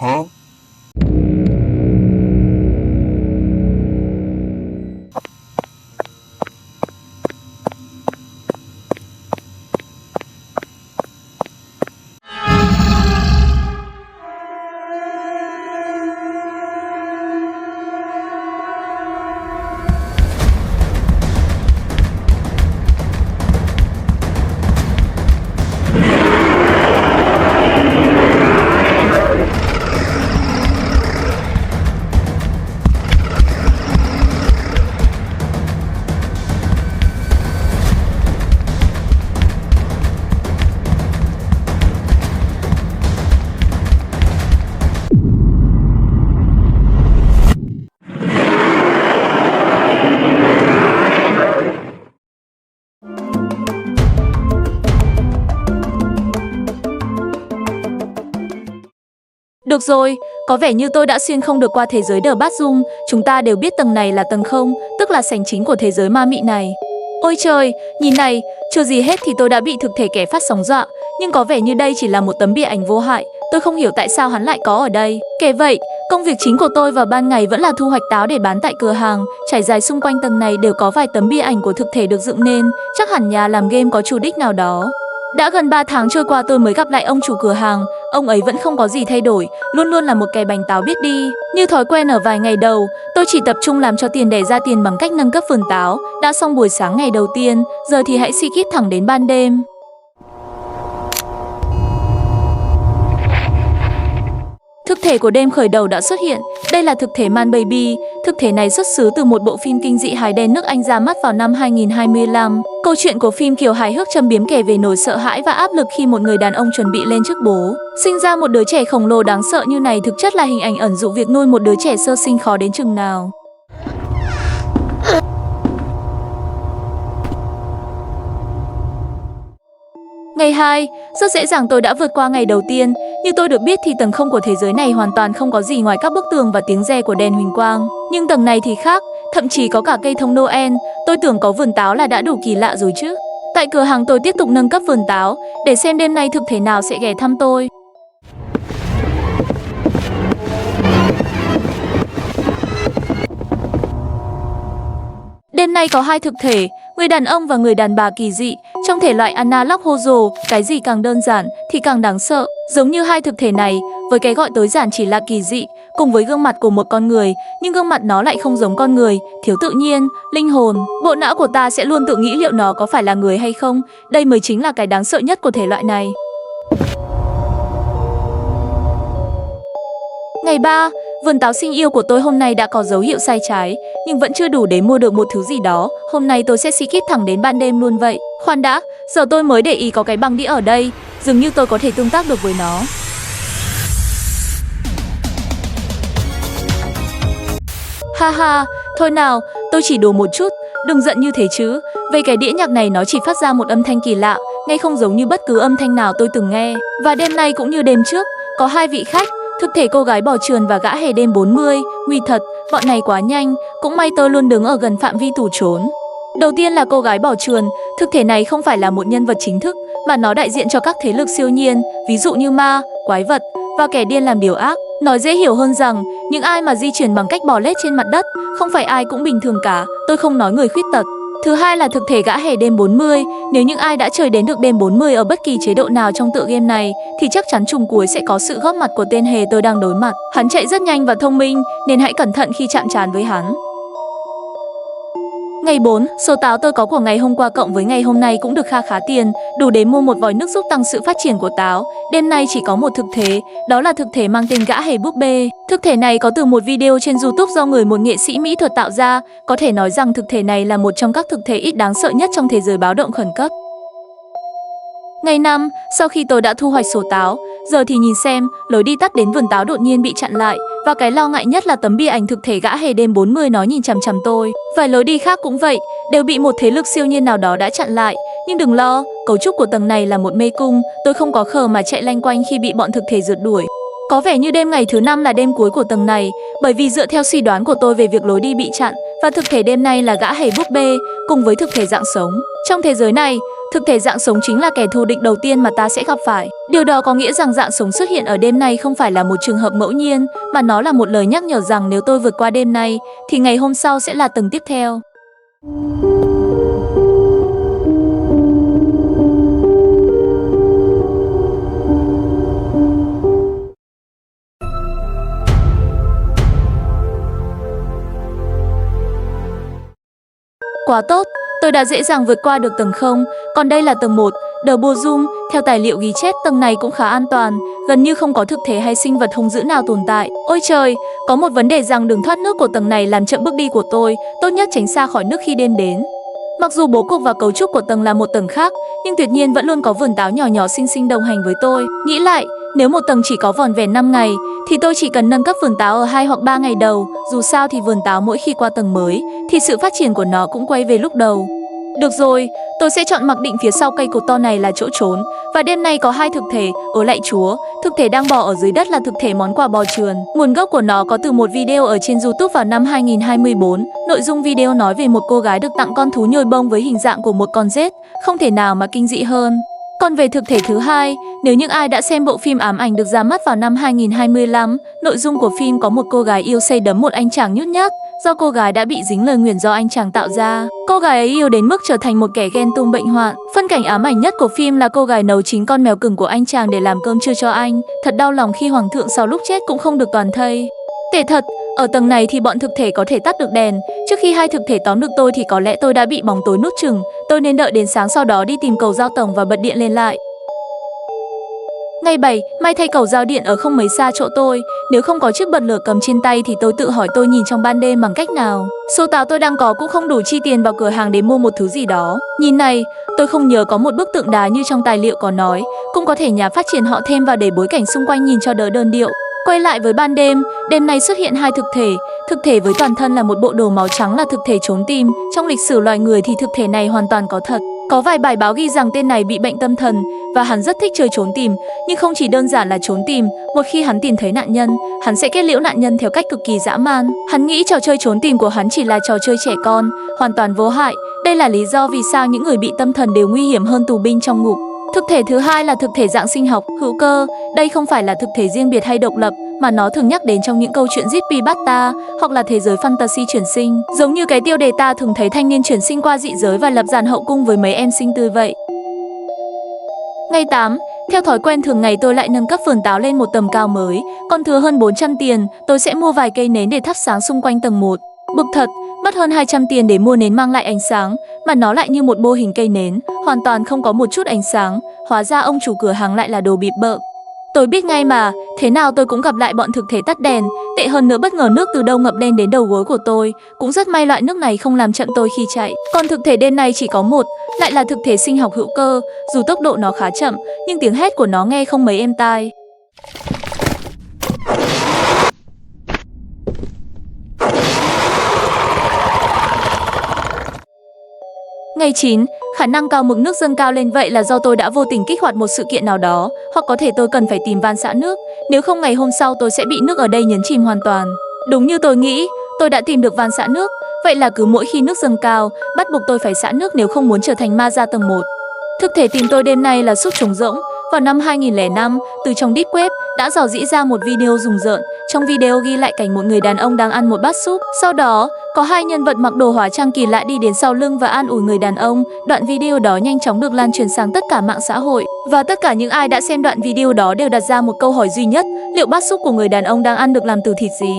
Hả? Được rồi, có vẻ như tôi đã xuyên không được qua thế giới The Bathroom. Chúng ta đều biết tầng này là tầng 0, tức là sảnh chính của thế giới ma mị này. Ôi trời, nhìn này, chưa gì hết thì tôi đã bị thực thể kẻ phát sóng dọa. Nhưng có vẻ như đây chỉ là một tấm bìa ảnh vô hại. Tôi không hiểu tại sao hắn lại có ở đây. Kể vậy, công việc chính của tôi vào ban ngày vẫn là thu hoạch táo để bán tại cửa hàng. Trải dài xung quanh tầng này đều có vài tấm bìa ảnh của thực thể được dựng nên. Chắc hẳn nhà làm game có chủ đích nào đó. Đã gần 3 tháng trôi qua tôi mới gặp lại ông chủ cửa hàng. Ông ấy vẫn không có gì thay đổi, luôn luôn là một cái bánh táo biết đi. Như thói quen ở vài ngày đầu, tôi chỉ tập trung làm cho tiền đẻ ra tiền bằng cách nâng cấp vườn táo. Đã xong buổi sáng ngày đầu tiên, giờ thì hãy si kít thẳng đến ban đêm. Thực thể của đêm khởi đầu đã xuất hiện. Đây là thực thể Man Baby. Thực thể này xuất xứ từ một bộ phim kinh dị hài đen nước Anh ra mắt vào năm 2025. Câu chuyện của phim kiểu hài hước châm biếm kể về nỗi sợ hãi và áp lực khi một người đàn ông chuẩn bị lên chức bố. Sinh ra một đứa trẻ khổng lồ đáng sợ như này thực chất là hình ảnh ẩn dụ việc nuôi một đứa trẻ sơ sinh khó đến chừng nào. Ngày 2, rất dễ dàng tôi đã vượt qua ngày đầu tiên. Như tôi được biết thì tầng 0 của thế giới này hoàn toàn không có gì ngoài các bức tường và tiếng rè của đèn huỳnh quang. Nhưng tầng này thì khác, thậm chí có cả cây thông Noel. Tôi tưởng có vườn táo là đã đủ kỳ lạ rồi chứ. Tại cửa hàng tôi tiếp tục nâng cấp vườn táo để xem đêm nay thực thể nào sẽ ghé thăm tôi. Đêm nay có 2 thực thể, người đàn ông và người đàn bà kỳ dị, trong thể loại analog horror, cái gì càng đơn giản thì càng đáng sợ. Giống như 2 thực thể này, với cái gọi tối giản chỉ là kỳ dị, cùng với gương mặt của một con người, nhưng gương mặt nó lại không giống con người, thiếu tự nhiên, linh hồn. Bộ não của ta sẽ luôn tự nghĩ liệu nó có phải là người hay không, đây mới chính là cái đáng sợ nhất của thể loại này. Ngày 3, vườn táo xinh yêu của tôi hôm nay đã có dấu hiệu sai trái, nhưng vẫn chưa đủ để mua được một thứ gì đó. Hôm nay tôi sẽ si kít thẳng đến ban đêm luôn vậy. Khoan đã, giờ tôi mới để ý có cái băng đĩa ở đây, dường như tôi có thể tương tác được với nó. Haha, thôi nào, tôi chỉ đùa một chút, đừng giận như thế chứ. Về cái đĩa nhạc này nó chỉ phát ra một âm thanh kỳ lạ, nghe không giống như bất cứ âm thanh nào tôi từng nghe. Và đêm nay cũng như đêm trước, có 2 vị khách. Thực thể cô gái bò trườn và gã hề đêm 40, nguy thật, bọn này quá nhanh, cũng may tôi luôn đứng ở gần phạm vi tủ trốn. Đầu tiên là cô gái bò trườn, thực thể này không phải là một nhân vật chính thức, mà nó đại diện cho các thế lực siêu nhiên, ví dụ như ma, quái vật và kẻ điên làm điều ác. Nói dễ hiểu hơn rằng, những ai mà di chuyển bằng cách bò lết trên mặt đất, không phải ai cũng bình thường cả, tôi không nói người khuyết tật. Thứ hai là thực thể gã hề đêm 40, nếu những ai đã chơi đến được đêm 40 ở bất kỳ chế độ nào trong tựa game này, thì chắc chắn trùng cuối sẽ có sự góp mặt của tên hề tôi đang đối mặt. Hắn chạy rất nhanh và thông minh, nên hãy cẩn thận khi chạm trán với hắn. Ngày 4, số táo tôi có của ngày hôm qua cộng với ngày hôm nay cũng được khá tiền, đủ để mua một vòi nước giúp tăng sự phát triển của táo. Đêm nay chỉ có một thực thể, đó là thực thể mang tên gã hề búp bê. Thực thể này có từ một video trên YouTube do một nghệ sĩ mỹ thuật tạo ra. Có thể nói rằng thực thể này là một trong các thực thể ít đáng sợ nhất trong thế giới báo động khẩn cấp. Ngày 5, sau khi tôi đã thu hoạch số táo, giờ thì nhìn xem, lối đi tắt đến vườn táo đột nhiên bị chặn lại. Và cái lo ngại nhất là tấm bìa ảnh thực thể gã hề đêm 40 nó nhìn chằm chằm tôi. Vài lối đi khác cũng vậy, đều bị một thế lực siêu nhiên nào đó đã chặn lại. Nhưng đừng lo, cấu trúc của tầng này là một mê cung, tôi không có khờ mà chạy lanh quanh khi bị bọn thực thể rượt đuổi. Có vẻ như đêm ngày thứ 5 là đêm cuối của tầng này, bởi vì dựa theo suy đoán của tôi về việc lối đi bị chặn, và thực thể đêm nay là gã hề búp bê, cùng với thực thể dạng sống. Trong thế giới này, thực thể dạng sống chính là kẻ thù địch đầu tiên mà ta sẽ gặp phải. Điều đó có nghĩa rằng dạng sống xuất hiện ở đêm nay không phải là một trường hợp ngẫu nhiên, mà nó là một lời nhắc nhở rằng nếu tôi vượt qua đêm nay, thì ngày hôm sau sẽ là tầng tiếp theo. Quá tốt, tôi đã dễ dàng vượt qua được tầng 0, còn đây là tầng 1, The Bozum. Theo tài liệu ghi chép, tầng này cũng khá an toàn, gần như không có thực thể hay sinh vật hung dữ nào tồn tại. Ôi trời, có một vấn đề rằng đường thoát nước của tầng này làm chậm bước đi của tôi, tốt nhất tránh xa khỏi nước khi đêm đến. Mặc dù bố cục và cấu trúc của tầng là một tầng khác, nhưng tuyệt nhiên vẫn luôn có vườn táo nhỏ nhỏ xinh xinh đồng hành với tôi. Nghĩ lại, nếu một tầng chỉ có vỏn vẹn 5 ngày, thì tôi chỉ cần nâng cấp vườn táo ở 2 hoặc 3 ngày đầu. Dù sao thì vườn táo mỗi khi qua tầng mới, thì sự phát triển của nó cũng quay về lúc đầu. Được rồi, tôi sẽ chọn mặc định phía sau cây cột to này là chỗ trốn. Và đêm nay có 2 thực thể, lạy Chúa, thực thể đang bò ở dưới đất là thực thể món quà bò trườn. Nguồn gốc của nó có từ một video ở trên YouTube vào năm 2024. Nội dung video nói về một cô gái được tặng con thú nhồi bông với hình dạng của một con rết, không thể nào mà kinh dị hơn. Còn về thực thể thứ hai, nếu những ai đã xem bộ phim Ám Ảnh được ra mắt vào năm 2025, nội dung của phim có một cô gái yêu say đắm một anh chàng nhút nhát, do cô gái đã bị dính lời nguyền do anh chàng tạo ra. Cô gái ấy yêu đến mức trở thành một kẻ ghen tuông bệnh hoạn. Phân cảnh ám ảnh nhất của phim là cô gái nấu chính con mèo cưng của anh chàng để làm cơm trưa cho anh. Thật đau lòng khi hoàng thượng sau lúc chết cũng không được toàn thây. Tệ thật, ở tầng này thì bọn thực thể có thể tắt được đèn. Trước khi 2 thực thể tóm được tôi thì có lẽ tôi đã bị bóng tối nuốt chửng. Tôi nên đợi đến sáng sau đó đi tìm cầu giao tổng và bật điện lên lại. Ngày 7, may thay cầu giao điện ở không mấy xa chỗ tôi. Nếu không có chiếc bật lửa cầm trên tay thì tôi tự hỏi tôi nhìn trong ban đêm bằng cách nào. Số táo tôi đang có cũng không đủ chi tiền vào cửa hàng để mua một thứ gì đó. Nhìn này, tôi không nhớ có một bức tượng đá như trong tài liệu có nói. Cũng có thể nhà phát triển họ thêm vào để bối cảnh xung quanh nhìn cho đỡ đơn điệu. Quay lại với ban đêm, đêm nay xuất hiện 2 thực thể với toàn thân là một bộ đồ màu trắng là thực thể trốn tìm. Trong lịch sử loài người thì thực thể này hoàn toàn có thật. Có vài bài báo ghi rằng tên này bị bệnh tâm thần và hắn rất thích chơi trốn tìm, nhưng không chỉ đơn giản là trốn tìm, một khi hắn tìm thấy nạn nhân, hắn sẽ kết liễu nạn nhân theo cách cực kỳ dã man. Hắn nghĩ trò chơi trốn tìm của hắn chỉ là trò chơi trẻ con, hoàn toàn vô hại. Đây là lý do vì sao những người bị tâm thần đều nguy hiểm hơn tù binh trong ngục. Thực thể thứ hai là thực thể dạng sinh học, hữu cơ. Đây không phải là thực thể riêng biệt hay độc lập, mà nó thường nhắc đến trong những câu chuyện Zippy Bata hoặc là thế giới fantasy chuyển sinh. Giống như cái tiêu đề ta thường thấy thanh niên chuyển sinh qua dị giới và lập dàn hậu cung với mấy em sinh tươi vậy. Ngày 8, theo thói quen thường ngày tôi lại nâng cấp vườn táo lên một tầm cao mới. Còn thừa hơn 400 tiền, tôi sẽ mua vài cây nến để thắp sáng xung quanh tầng 1. Bực thật, mất hơn 200 tiền để mua nến mang lại ánh sáng, mà nó lại như một mô hình cây nến, hoàn toàn không có một chút ánh sáng. Hóa ra ông chủ cửa hàng lại là đồ bịp bợ. Tôi biết ngay mà, thế nào tôi cũng gặp lại bọn thực thể tắt đèn. Tệ hơn nữa, bất ngờ nước từ đâu ngập lên đến đầu gối của tôi. Cũng rất may loại nước này không làm chậm tôi khi chạy. Còn thực thể đêm nay chỉ có một, lại là thực thể sinh học hữu cơ. Dù tốc độ nó khá chậm, nhưng tiếng hét của nó nghe không mấy êm tai. Ngày 9, khả năng cao mực nước dâng cao lên, vậy là do tôi đã vô tình kích hoạt một sự kiện nào đó, hoặc có thể tôi cần phải tìm van xả nước, nếu không ngày hôm sau tôi sẽ bị nước ở đây nhấn chìm hoàn toàn. Đúng như tôi nghĩ, tôi đã tìm được van xả nước, vậy là cứ mỗi khi nước dâng cao, bắt buộc tôi phải xả nước nếu không muốn trở thành ma ra tầng 1. Thực thể tìm tôi đêm nay là Súc Trống Rỗng. Vào năm 2005, từ trong Deep Web đã dò dỉ ra một video rùng rợn. Trong video ghi lại cảnh một người đàn ông đang ăn một bát súp. Sau đó, có 2 nhân vật mặc đồ hóa trang kỳ lạ đi đến sau lưng và an ủi người đàn ông. Đoạn video đó nhanh chóng được lan truyền sang tất cả mạng xã hội. Và tất cả những ai đã xem đoạn video đó đều đặt ra một câu hỏi duy nhất: liệu bát súp của người đàn ông đang ăn được làm từ thịt gì?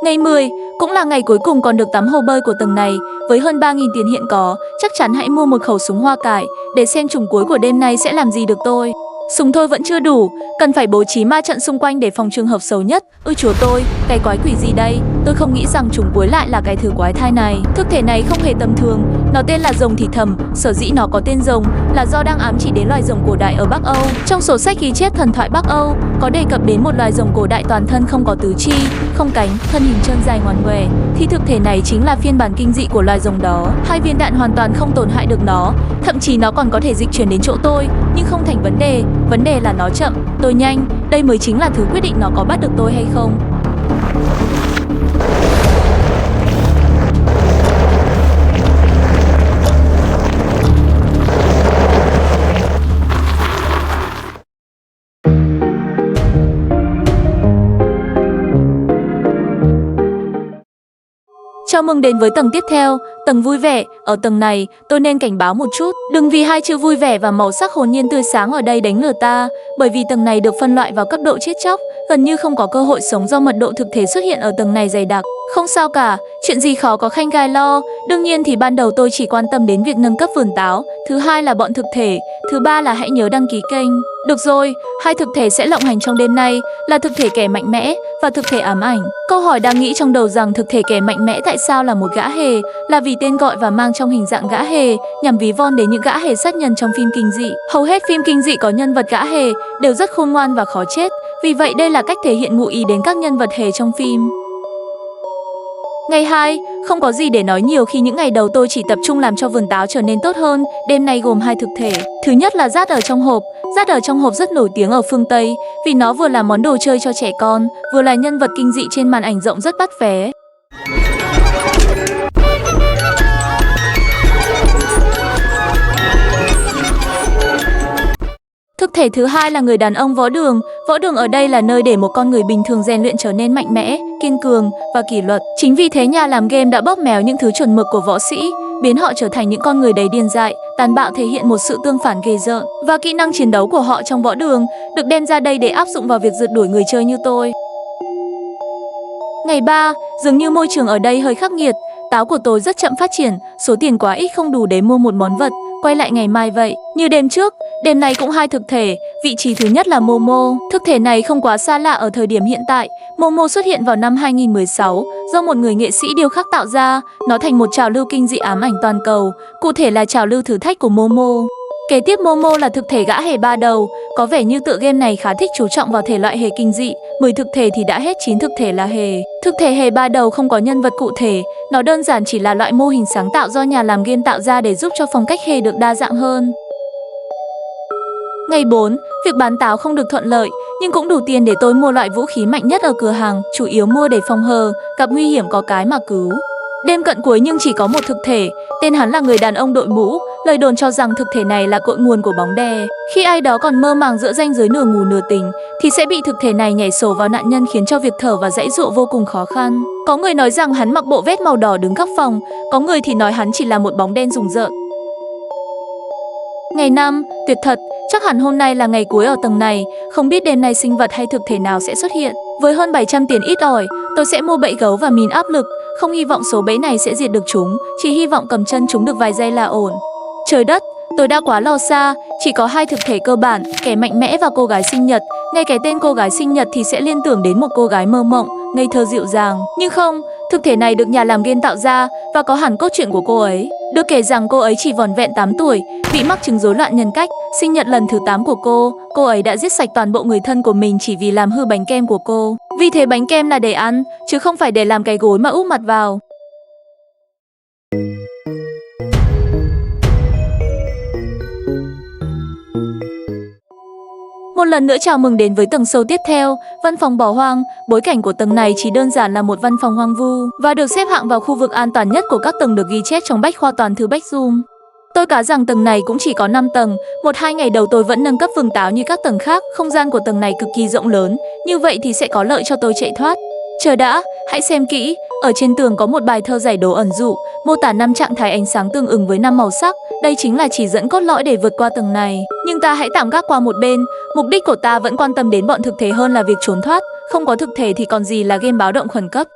Ngày 10, cũng là ngày cuối cùng còn được tắm hồ bơi của tầng này. Với hơn 3.000 tiền hiện có, chắc chắn hãy mua một khẩu súng hoa cải để xem trùng cuối của đêm nay sẽ làm gì được tôi. Súng thôi vẫn chưa đủ, cần phải bố trí ma trận xung quanh để phòng trường hợp xấu nhất. Ôi chúa tôi, cái quái quỷ gì đây? Tôi không nghĩ rằng trùng cuối lại là cái thứ quái thai này. Thực thể này không hề tầm thường, nó tên là rồng thì thầm. Sở dĩ nó có tên rồng là do đang ám chỉ đến loài rồng cổ đại ở Bắc Âu. Trong sổ sách ghi chép thần thoại Bắc Âu có đề cập đến một loài rồng cổ đại toàn thân không có tứ chi, không cánh, thân hình trơn dài ngoằn ngoèo. Thì thực thể này chính là phiên bản kinh dị của loài rồng đó. 2 viên đạn hoàn toàn không tổn hại được nó, thậm chí nó còn có thể dịch chuyển đến chỗ tôi, nhưng không thành vấn đề. Vấn đề là nó chậm, tôi nhanh. Đây mới chính là thứ quyết định nó có bắt được tôi hay không. Chào mừng đến với tầng tiếp theo, tầng vui vẻ. Ở tầng này, tôi nên cảnh báo một chút, đừng vì hai chữ vui vẻ và màu sắc hồn nhiên tươi sáng ở đây đánh lừa ta, bởi vì tầng này được phân loại vào cấp độ chết chóc, gần như không có cơ hội sống do mật độ thực thể xuất hiện ở tầng này dày đặc. Không sao cả, chuyện gì khó có khanh gai lo. Đương nhiên thì ban đầu tôi chỉ quan tâm đến việc nâng cấp vườn táo, thứ hai là bọn thực thể, thứ ba là hãy nhớ đăng ký kênh. Được rồi, hai thực thể sẽ lộng hành trong đêm nay là thực thể kẻ mạnh mẽ và thực thể ám ảnh. Câu hỏi đang nghĩ trong đầu rằng thực thể kẻ mạnh mẽ tại sao là một gã hề, là vì tên gọi và mang trong hình dạng gã hề, nhằm ví von đến những gã hề sát nhân trong phim kinh dị. Hầu hết phim kinh dị có nhân vật gã hề đều rất khôn ngoan và khó chết, vì vậy đây là cách thể hiện ngụ ý đến các nhân vật hề trong phim. Ngày 2, không có gì để nói nhiều khi những ngày đầu tôi chỉ tập trung làm cho vườn táo trở nên tốt hơn. Đêm nay gồm hai thực thể. Thứ nhất là rát ở trong hộp. Rát ở trong hộp rất nổi tiếng ở phương Tây vì nó vừa là món đồ chơi cho trẻ con, vừa là nhân vật kinh dị trên màn ảnh rộng rất bắt vé. Thực thể thứ hai là người đàn ông võ đường. Võ đường ở đây là nơi để một con người bình thường rèn luyện trở nên mạnh mẽ, kiên cường và kỷ luật. Chính vì thế nhà làm game đã bóp méo những thứ chuẩn mực của võ sĩ, biến họ trở thành những con người đầy điên dại, tàn bạo, thể hiện một sự tương phản ghê rợn. Và kỹ năng chiến đấu của họ trong võ đường được đem ra đây để áp dụng vào việc rượt đuổi người chơi như tôi. Ngày 3, dường như môi trường ở đây hơi khắc nghiệt. Táo của tôi rất chậm phát triển, số tiền quá ít không đủ để mua một món vật. Quay lại ngày mai vậy. Như đêm trước, đêm nay cũng hai thực thể. Vị trí thứ nhất là Momo. Thực thể này không quá xa lạ ở thời điểm hiện tại. Momo xuất hiện vào năm 2016 do một người nghệ sĩ điêu khắc tạo ra. Nó thành một trào lưu kinh dị ám ảnh toàn cầu, cụ thể là trào lưu thử thách của Momo. Kế tiếp Momo là thực thể gã hề ba đầu. Có vẻ như tựa game này khá thích chú trọng vào thể loại hề kinh dị. 10 thực thể thì đã hết 9 thực thể là hề. Thực thể hề ba đầu không có nhân vật cụ thể, nó đơn giản chỉ là loại mô hình sáng tạo do nhà làm game tạo ra để giúp cho phong cách hề được đa dạng hơn. Ngày 4, việc bán táo không được thuận lợi, nhưng cũng đủ tiền để tôi mua loại vũ khí mạnh nhất ở cửa hàng, chủ yếu mua để phòng hờ, gặp nguy hiểm có cái mà cứu. Đêm cận cuối nhưng chỉ có một thực thể, tên hắn là người đàn ông đội mũ. Lời đồn cho rằng thực thể này là cội nguồn của bóng đè. Khi ai đó còn mơ màng giữa ranh giới nửa ngủ nửa tỉnh thì sẽ bị thực thể này nhảy sổ vào nạn nhân, khiến cho việc thở và giãy giụa vô cùng khó khăn. Có người nói rằng hắn mặc bộ vest màu đỏ đứng góc phòng, có người thì nói hắn chỉ là một bóng đen rùng rợn. Ngày 5, tuyệt thật, chắc hẳn hôm nay là ngày cuối ở tầng này, không biết đêm nay sinh vật hay thực thể nào sẽ xuất hiện. Với hơn 700 tiền ít ỏi, tôi sẽ mua bẫy gấu và mìn áp lực, không hy vọng số bẫy này sẽ diệt được chúng, chỉ hy vọng cầm chân chúng được vài giây là ổn. Trời đất, tôi đã quá lo xa, chỉ có hai thực thể cơ bản, kẻ mạnh mẽ và cô gái sinh nhật. Nghe cái tên cô gái sinh nhật thì sẽ liên tưởng đến một cô gái mơ mộng, ngây thơ dịu dàng. Nhưng không, thực thể này được nhà làm game tạo ra và có hẳn cốt truyện của cô ấy. Được kể rằng cô ấy chỉ vỏn vẹn 8 tuổi, bị mắc chứng rối loạn nhân cách. Sinh nhật lần thứ 8 của cô ấy đã giết sạch toàn bộ người thân của mình chỉ vì làm hư bánh kem của cô. Vì thế bánh kem là để ăn, chứ không phải để làm cái gối mà úp mặt vào. Một lần nữa chào mừng đến với tầng sâu tiếp theo, văn phòng bỏ hoang. Bối cảnh của tầng này chỉ đơn giản là một văn phòng hoang vu và được xếp hạng vào khu vực an toàn nhất của các tầng được ghi chép trong bách khoa toàn thư Bách Zoom. Tôi cá rằng tầng này cũng chỉ có 5 tầng, 1-2 ngày đầu tôi vẫn nâng cấp vườn táo như các tầng khác. Không gian của tầng này cực kỳ rộng lớn, như vậy thì sẽ có lợi cho tôi chạy thoát. Chờ đã, hãy xem kỹ, ở trên tường có một bài thơ giải đố ẩn dụ, mô tả 5 trạng thái ánh sáng tương ứng với 5 màu sắc. Đây chính là chỉ dẫn cốt lõi để vượt qua tầng này. Nhưng ta hãy tạm gác qua một bên, mục đích của ta vẫn quan tâm đến bọn thực thể hơn là việc trốn thoát. Không có thực thể thì còn gì là game báo động khẩn cấp.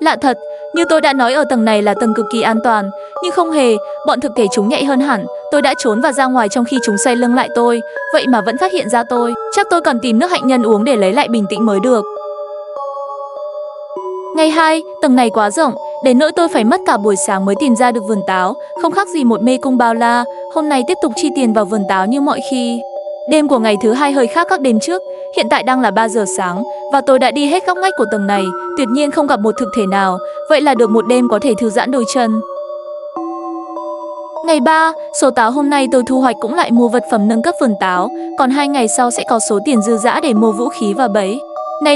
Lạ thật, như tôi đã nói ở tầng này là tầng cực kỳ an toàn, nhưng không hề, bọn thực thể chúng nhạy hơn hẳn. Tôi đã trốn và ra ngoài trong khi chúng xoay lưng lại tôi, vậy mà vẫn phát hiện ra tôi. Chắc tôi cần tìm nước hạnh nhân uống để lấy lại bình tĩnh mới được. Ngày 2, tầng này quá rộng, đến nỗi tôi phải mất cả buổi sáng mới tìm ra được vườn táo, không khác gì một mê cung bao la. Hôm nay tiếp tục chi tiền vào vườn táo như mọi khi. Đêm của ngày thứ 2 hơi khác các đêm trước, hiện tại đang là 3 giờ sáng và tôi đã đi hết góc ngách của tầng này, tuyệt nhiên không gặp một thực thể nào, vậy là được một đêm có thể thư giãn đôi chân. Ngày 3, số táo hôm nay tôi thu hoạch cũng lại mua vật phẩm nâng cấp vườn táo, còn 2 ngày sau sẽ có số tiền dư dả để mua vũ khí và bẫy.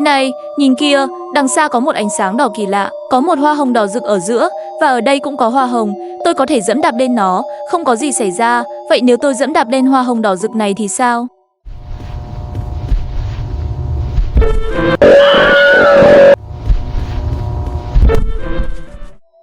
Này, nhìn kia, đằng xa có một ánh sáng đỏ kỳ lạ, có một hoa hồng đỏ rực ở giữa, và ở đây cũng có hoa hồng, tôi có thể dẫm đạp lên nó, không có gì xảy ra, Vậy nếu tôi dẫm đạp lên hoa hồng đỏ rực này thì sao?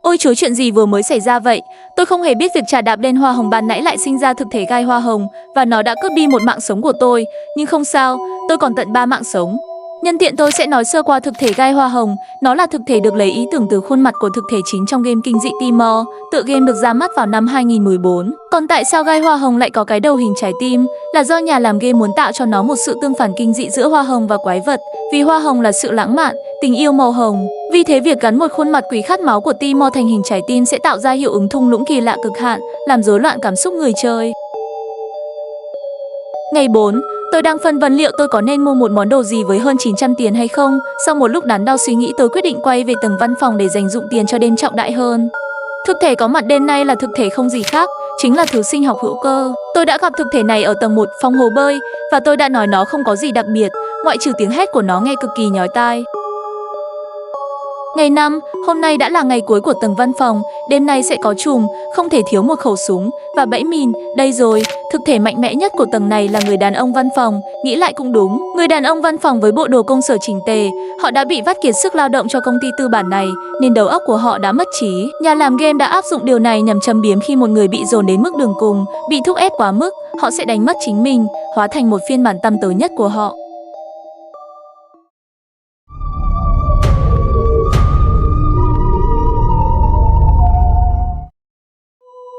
Ôi chúa, chuyện gì vừa mới xảy ra vậy? Tôi không hề biết việc trà đạp lên hoa hồng ban nãy lại sinh ra thực thể gai hoa hồng và nó đã cướp đi một mạng sống của tôi. Nhưng không sao, tôi còn tận 3 mạng sống. Nhân tiện tôi sẽ nói sơ qua thực thể gai hoa hồng. Nó là thực thể được lấy ý tưởng từ khuôn mặt của thực thể chính trong game Kinh dị Timor. Tựa game được ra mắt vào năm 2014. Còn tại sao gai hoa hồng lại có cái đầu hình trái tim? Là do nhà làm game muốn tạo cho nó một sự tương phản kinh dị giữa hoa hồng và quái vật. Vì hoa hồng là sự lãng mạn, tình yêu màu hồng. Vì thế việc gắn một khuôn mặt quỷ khát máu của Timor thành hình trái tim sẽ tạo ra hiệu ứng thung lũng kỳ lạ cực hạn, làm rối loạn cảm xúc người chơi. Ngày 4, tôi đang phân vân liệu tôi có nên mua một món đồ gì với hơn 900 tiền hay không. Sau một lúc đắn đo suy nghĩ, tôi quyết định quay về tầng văn phòng để dành dụm tiền cho đêm trọng đại hơn. Thực thể có mặt đêm nay là thực thể không gì khác, chính là thứ sinh học hữu cơ. Tôi đã gặp thực thể này ở tầng 1 phòng hồ bơi và tôi đã nói nó không có gì đặc biệt, ngoại trừ tiếng hét của nó nghe cực kỳ nhói tai. Ngày 5, hôm nay đã là ngày cuối của tầng văn phòng, đêm nay sẽ có trùm, không thể thiếu một khẩu súng và bẫy mìn. Đây rồi, thực thể mạnh mẽ nhất của tầng này là người đàn ông văn phòng, nghĩ lại cũng đúng. Người đàn ông văn phòng với bộ đồ công sở chỉnh tề, họ đã bị vắt kiệt sức lao động cho công ty tư bản này, nên đầu óc của họ đã mất trí. Nhà làm game đã áp dụng điều này nhằm châm biếm khi một người bị dồn đến mức đường cùng, bị thúc ép quá mức, họ sẽ đánh mất chính mình, hóa thành một phiên bản tăm tối nhất của họ.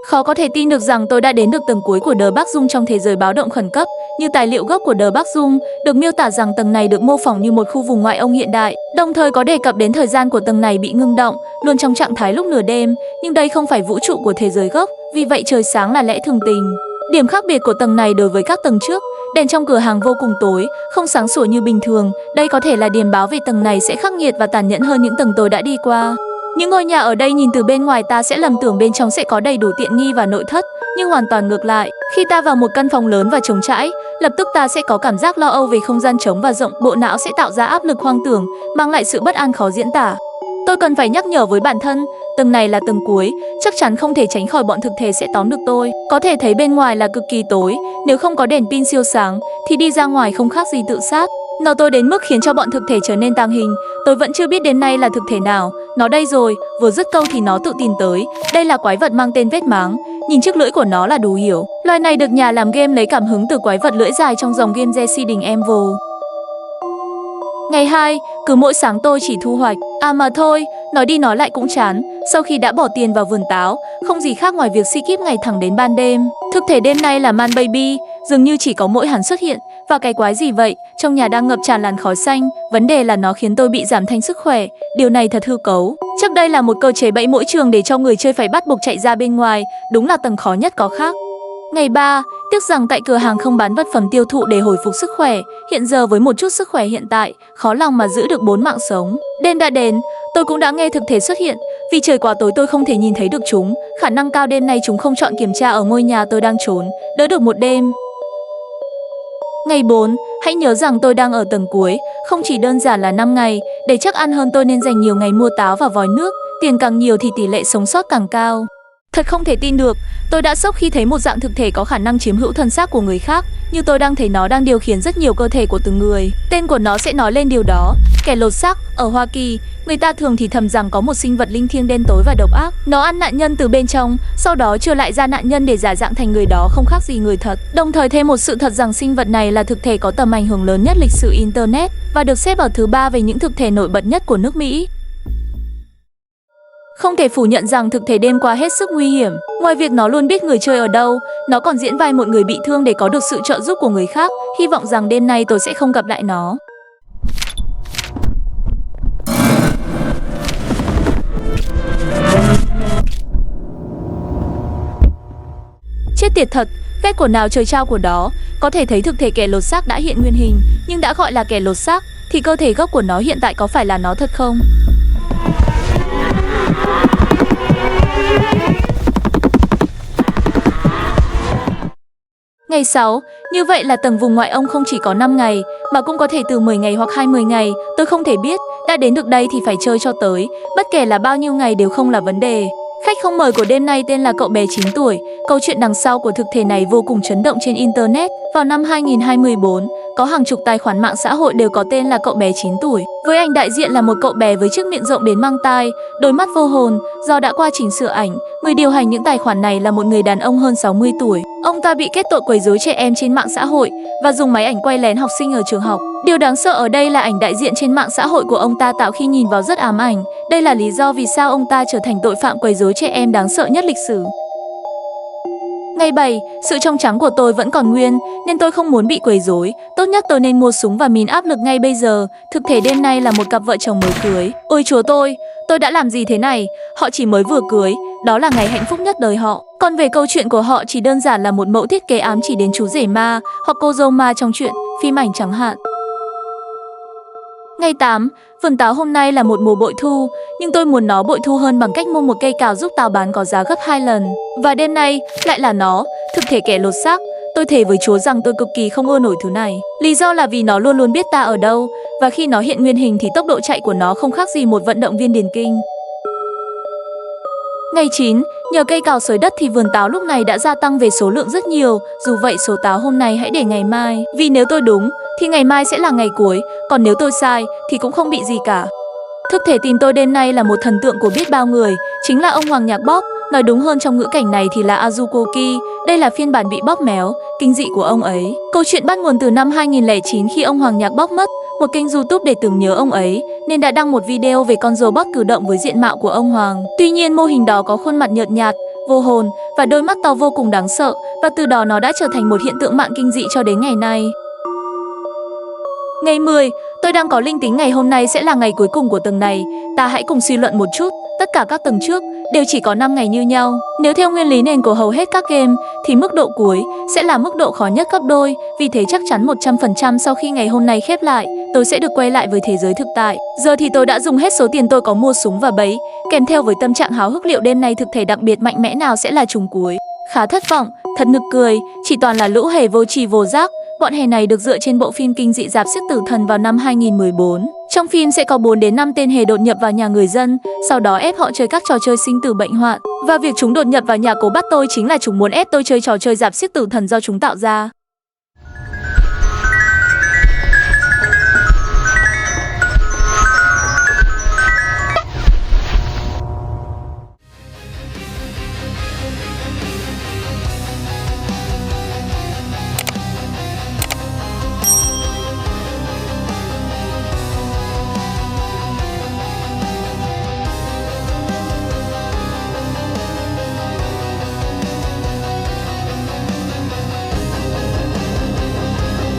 Khó có thể tin được rằng tôi đã đến được tầng cuối của The Bắc Dung trong thế giới báo động khẩn cấp. Như tài liệu gốc của The Bắc Dung, được miêu tả rằng tầng này được mô phỏng như một khu vùng ngoại ô hiện đại, đồng thời có đề cập đến thời gian của tầng này bị ngưng động, luôn trong trạng thái lúc nửa đêm. Nhưng đây không phải vũ trụ của thế giới gốc, vì vậy trời sáng là lẽ thường tình. Điểm khác biệt của tầng này đối với các tầng trước, đèn trong cửa hàng vô cùng tối, không sáng sủa như bình thường. Đây có thể là điểm báo về tầng này sẽ khắc nghiệt và tàn nhẫn hơn những tầng tôi đã đi qua. Những ngôi nhà ở đây nhìn từ bên ngoài ta sẽ lầm tưởng bên trong sẽ có đầy đủ tiện nghi và nội thất, nhưng hoàn toàn ngược lại. Khi ta vào một căn phòng lớn và trống trải, lập tức ta sẽ có cảm giác lo âu về không gian trống và rộng, bộ não sẽ tạo ra áp lực hoang tưởng, mang lại sự bất an khó diễn tả. Tôi cần phải nhắc nhở với bản thân, tầng này là tầng cuối, chắc chắn không thể tránh khỏi bọn thực thể sẽ tóm được tôi. Có thể thấy bên ngoài là cực kỳ tối, nếu không có đèn pin siêu sáng thì đi ra ngoài không khác gì tự sát. Nó tối đến mức khiến cho bọn thực thể trở nên tàng hình. Tôi vẫn chưa biết đêm nay là thực thể nào. Nó đây rồi, vừa dứt câu thì nó tự tìm tới. Đây là quái vật mang tên vết máng. Nhìn chiếc lưỡi của nó là đủ hiểu. Loài này được nhà làm game lấy cảm hứng từ quái vật lưỡi dài trong dòng game Resident Evil. Ngày 2, cứ mỗi sáng tôi chỉ thu hoạch. À mà thôi, nói đi nói lại cũng chán. Sau khi đã bỏ tiền vào vườn táo, không gì khác ngoài việc skip ngày thẳng đến ban đêm. Thực thể đêm nay là Man Baby, dường như chỉ có mỗi hắn xuất hiện. Và cái quái gì vậy? Trong nhà đang ngập tràn làn khói xanh. Vấn đề là nó khiến tôi bị giảm thanh sức khỏe. Điều này thật hư cấu. Trước đây là một cơ chế bẫy mỗi trường để cho người chơi phải bắt buộc chạy ra bên ngoài. Đúng là tầng khó nhất có khác. Ngày 3, tiếc rằng tại cửa hàng không bán vật phẩm tiêu thụ để hồi phục sức khỏe. Hiện giờ với một chút sức khỏe hiện tại, khó lòng mà giữ được 4 mạng sống. Đêm đã đến, tôi cũng đã nghe thực thể xuất hiện. Vì trời quá tối tôi không thể nhìn thấy được chúng. Khả năng cao đêm nay chúng không chọn kiểm tra ở ngôi nhà tôi đang trốn, đỡ được một đêm. Ngày 4, hãy nhớ rằng tôi đang ở tầng cuối, không chỉ đơn giản là 5 ngày, để chắc ăn hơn tôi nên dành nhiều ngày mua táo và vòi nước, tiền càng nhiều thì tỷ lệ sống sót càng cao. Thật không thể tin được, tôi đã sốc khi thấy một dạng thực thể có khả năng chiếm hữu thân xác của người khác, như tôi đang thấy nó đang điều khiển rất nhiều cơ thể của từng người. Tên của nó sẽ nói lên điều đó. Kẻ lột xác. Ở Hoa Kỳ, người ta thường thì thầm rằng có một sinh vật linh thiêng đen tối và độc ác. Nó ăn nạn nhân từ bên trong, sau đó chừa lại da nạn nhân để giả dạng thành người đó không khác gì người thật. Đồng thời thêm một sự thật rằng sinh vật này là thực thể có tầm ảnh hưởng lớn nhất lịch sử Internet và được xếp ở thứ 3 về những thực thể nổi bật nhất của nước Mỹ. Không thể phủ nhận rằng thực thể đêm qua hết sức nguy hiểm. Ngoài việc nó luôn biết người chơi ở đâu, nó còn diễn vai một người bị thương để có được sự trợ giúp của người khác. Hy vọng rằng đêm nay tôi sẽ không gặp lại nó. Chết tiệt thật, ghét của nào trời trao của đó. Có thể thấy thực thể kẻ lột xác đã hiện nguyên hình, nhưng đã gọi là kẻ lột xác thì cơ thể gốc của nó hiện tại có phải là nó thật không? Ngày 6, như vậy là tầng vùng ngoại ông không chỉ có 5 ngày, mà cũng có thể từ 10 ngày hoặc 20 ngày, tôi không thể biết, đã đến được đây thì phải chơi cho tới, bất kể là bao nhiêu ngày đều không là vấn đề. Khách không mời của đêm nay tên là cậu bé 9 tuổi. Câu chuyện đằng sau của thực thể này vô cùng chấn động trên Internet. Vào năm 2024, có hàng chục tài khoản mạng xã hội đều có tên là cậu bé 9 tuổi. Với ảnh đại diện là một cậu bé với chiếc miệng rộng đến mang tai, đôi mắt vô hồn. Do đã qua chỉnh sửa ảnh, người điều hành những tài khoản này là một người đàn ông hơn 60 tuổi. Ông ta bị kết tội quấy rối trẻ em trên mạng xã hội và dùng máy ảnh quay lén học sinh ở trường học. Điều đáng sợ ở đây là ảnh đại diện trên mạng xã hội của ông ta tạo khi nhìn vào rất ám ảnh. Đây là lý do vì sao ông ta trở thành tội phạm quấy rối trẻ em đáng sợ nhất lịch sử. Ngày 7, sự trong trắng của tôi vẫn còn nguyên, nên tôi không muốn bị quấy rối. Tốt nhất tôi nên mua súng và mìn áp lực ngay bây giờ. Thực thể đêm nay là một cặp vợ chồng mới cưới. Ôi chúa tôi đã làm gì thế này? Họ chỉ mới vừa cưới, đó là ngày hạnh phúc nhất đời họ. Còn về câu chuyện của họ chỉ đơn giản là một mẫu thiết kế ám chỉ đến chú rể ma hoặc cô dâu ma trong chuyện, phim ảnh chẳng hạn. Ngày 8, vườn táo hôm nay là một mùa bội thu, nhưng tôi muốn nó bội thu hơn bằng cách mua một cây cào giúp táo bán có giá gấp 2 lần. Và đêm nay lại là nó, thực thể kẻ lột xác. Tôi thề với Chúa rằng tôi cực kỳ không ưa nổi thứ này. Lý do là vì nó luôn luôn biết ta ở đâu, và khi nó hiện nguyên hình thì tốc độ chạy của nó không khác gì một vận động viên điền kinh. Ngày 9, nhờ cây cào xới đất thì vườn táo lúc này đã gia tăng về số lượng rất nhiều. Dù vậy số táo hôm nay hãy để ngày mai, vì nếu tôi đúng thì ngày mai sẽ là ngày cuối, còn nếu tôi sai thì cũng không bị gì cả. Thực thể tìm tôi đêm nay là một thần tượng của biết bao người, chính là ông Hoàng Nhạc Bóp. Nói đúng hơn trong ngữ cảnh này thì là Azukoki. Đây là phiên bản bị bóp méo, kinh dị của ông ấy. Câu chuyện bắt nguồn từ năm 2009 khi ông Hoàng Nhạc Bóp mất. Một kênh YouTube để tưởng nhớ ông ấy nên đã đăng một video về con rô bót cử động với diện mạo của ông Hoàng. Tuy nhiên mô hình đó có khuôn mặt nhợt nhạt, vô hồn và đôi mắt to vô cùng đáng sợ, và từ đó nó đã trở thành một hiện tượng mạng kinh dị cho đến ngày nay. Ngày 10, tôi đang có linh tính ngày hôm nay sẽ là ngày cuối cùng của tầng này. Ta hãy cùng suy luận một chút. Tất cả các tầng trước đều chỉ có 5 ngày như nhau. Nếu theo nguyên lý nền của hầu hết các game thì mức độ cuối sẽ là mức độ khó nhất gấp đôi. Vì thế chắc chắn 100% sau khi ngày hôm nay khép lại, tôi sẽ được quay lại với thế giới thực tại. Giờ thì tôi đã dùng hết số tiền tôi có mua súng và bẫy, kèm theo với tâm trạng háo hức liệu đêm nay thực thể đặc biệt mạnh mẽ nào sẽ là trùng cuối. Khá thất vọng, thật nực cười, chỉ toàn là lũ hề vô tri vô giác. Bọn hề này được dựa trên bộ phim kinh dị Rạp Xiếc Tử Thần vào năm 2014. Trong phim sẽ có 4 đến 5 tên hề đột nhập vào nhà người dân, sau đó ép họ chơi các trò chơi sinh tử bệnh hoạn. Và việc chúng đột nhập vào nhà cố bắt tôi chính là chúng muốn ép tôi chơi trò chơi Rạp Xiếc Tử Thần do chúng tạo ra.